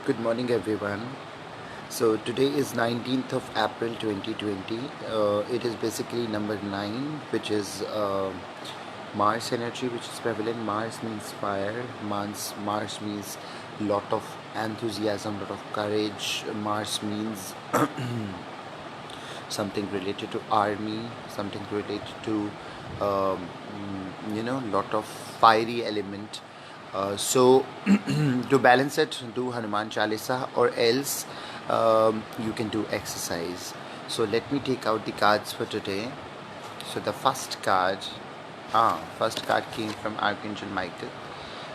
Good morning, everyone. So today is 19th of April 2020. It is basically number 9, which is Mars energy, which is prevalent. Mars means fire. Mars means lot of enthusiasm, lot of courage. Mars means something related to army, something related to lot of fiery element. So to balance it, do Hanuman Chalisa, or else you can do exercise. So let me take out the cards for today. So the first card came from Archangel Michael,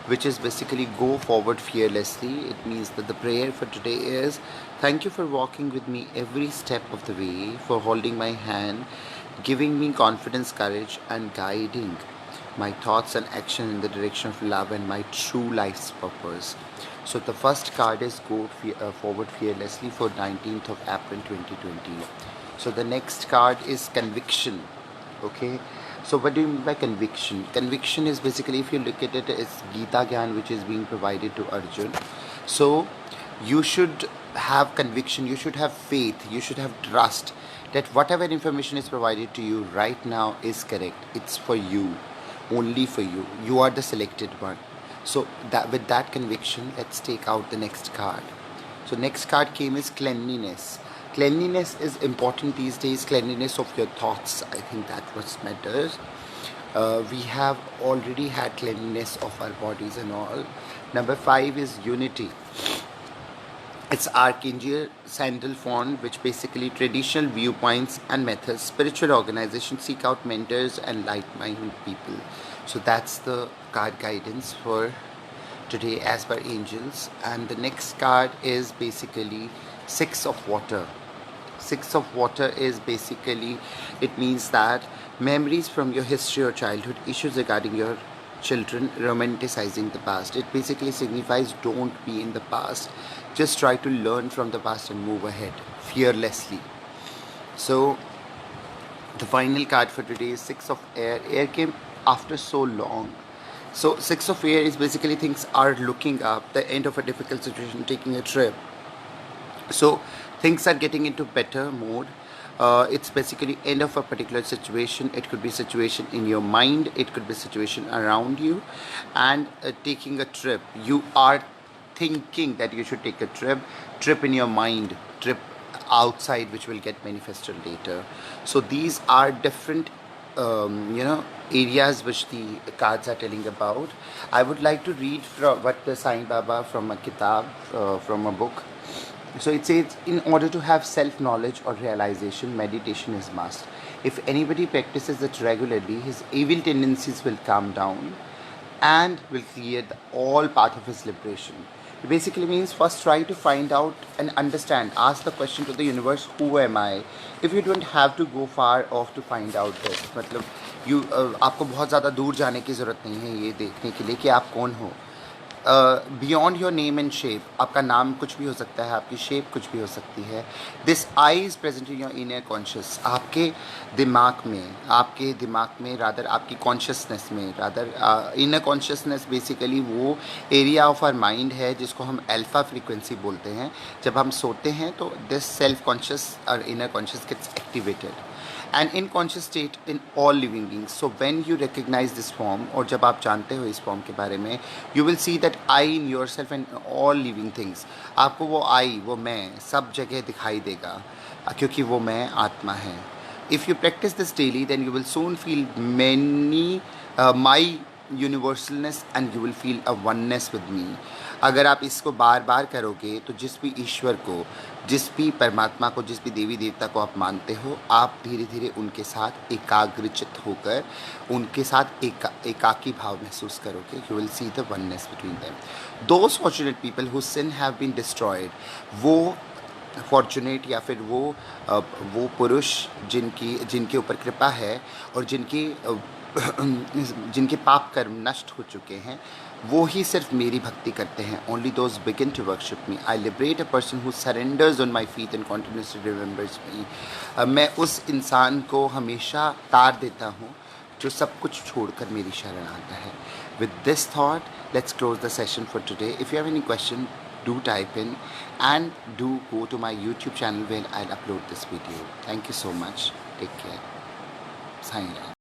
which is basically go forward fearlessly. It means that the prayer for today is thank you for walking with me every step of the way, for holding my hand, giving me confidence, courage, and guiding my thoughts and action in the direction of love and my true life's purpose. So the first card is go forward fearlessly for 19th of April 2020. So the next card is conviction. Okay, so what do you mean by conviction? Conviction is basically, if you look at it, it's Gita Gyan which is being provided to Arjun. So you should have conviction, you should have faith, you should have trust that whatever information is provided to you right now is correct. It's for you, only for you. You are the selected one. So that with that conviction, let's take out the next card. So next card came is cleanliness. Cleanliness is important these days. Cleanliness of your thoughts, I think that what matters. We have already had cleanliness of our bodies and all. Number 5 is unity. It's Archangel Sandalphon, which basically traditional viewpoints and methods, spiritual organizations seek out mentors and like-minded people. So that's the card guidance for today as per angels. And the next card is basically Six of Water. Six of Water is basically, it means that memories from your history or childhood, issues regarding your children, romanticizing the past. It basically signifies don't be in the past. Just try to learn from the past and move ahead fearlessly. So the final card for today is Six of Air. Air came after so long. So Six of Air is basically things are looking up, the end of a difficult situation, taking a trip. So things are getting into better mode. It's basically end of a particular situation. It could be situation in your mind, it could be situation around you, and taking a trip. You are thinking that you should take a trip in your mind, trip outside, which will get manifested later. So these are different areas which the cards are telling about. I would like to read from what the Sai Baba from a kitab, from a book. So it says, in order to have self-knowledge or realization, meditation is must. If anybody practices it regularly, his evil tendencies will calm down and will clear all path of his liberation. It basically means first try to find out and understand. Ask the question to the universe, who am I? If you don't have to go far off to find out this. मतलब आपको बहुत ज़्यादा दूर जाने की ज़रूरत नहीं है ये देखने के लिए कि आप कौन हो. Beyond your name and shape. आपका नाम कुछ भी हो सकता है, आपकी शेप कुछ भी हो सकती है. This I is present in your inner conscious. आपके दिमाग में रादर आपकी कॉन्शियसनेस में रादर इनर कॉन्शियसनेस बेसिकली वो एरिया ऑफ आर माइंड है जिसको हम अल्फा फ्रीक्वेंसी बोलते हैं. जब हम सोते हैं तो दिस सेल्फ कॉन्शियस और inner conscious gets activated and in conscious state in all living beings. So when you recognize this form, और जब आप जानते हो इस फॉर्म के बारे में, you will see that I in yourself and all living things. आपको वो I, वो मैं सब जगह दिखाई देगा क्योंकि वो मैं आत्मा है. If you practice this daily, then you will soon feel my universalness and you will feel a oneness with me. अगर आप इसको बार बार करोगे तो जिस भी ईश्वर को, जिस भी परमात्मा को, जिस भी देवी देवता को आप मानते हो, आप धीरे धीरे उनके साथ एकाग्रचित होकर उनके साथ एकाकी भाव महसूस करोगे. You will see the oneness between them. Those fortunate people who sin have been destroyed, वो फॉर्चुनेट या फिर वो पुरुष जिनके ऊपर कृपा है और जिनके पाप कर्म नष्ट हो चुके हैं, वो ही सिर्फ मेरी भक्ति करते हैं. Only those begin to worship me. I liberate a person who surrenders on my feet and continuously remembers me. मैं उस इंसान को हमेशा तार देता हूँ जो सब कुछ छोड़कर मेरी शरण आता है. With this thought, let's close the session for today. If you have any question, do type in and do go to my YouTube channel where I'll upload this video. Thank you so much. Take care. Signing off.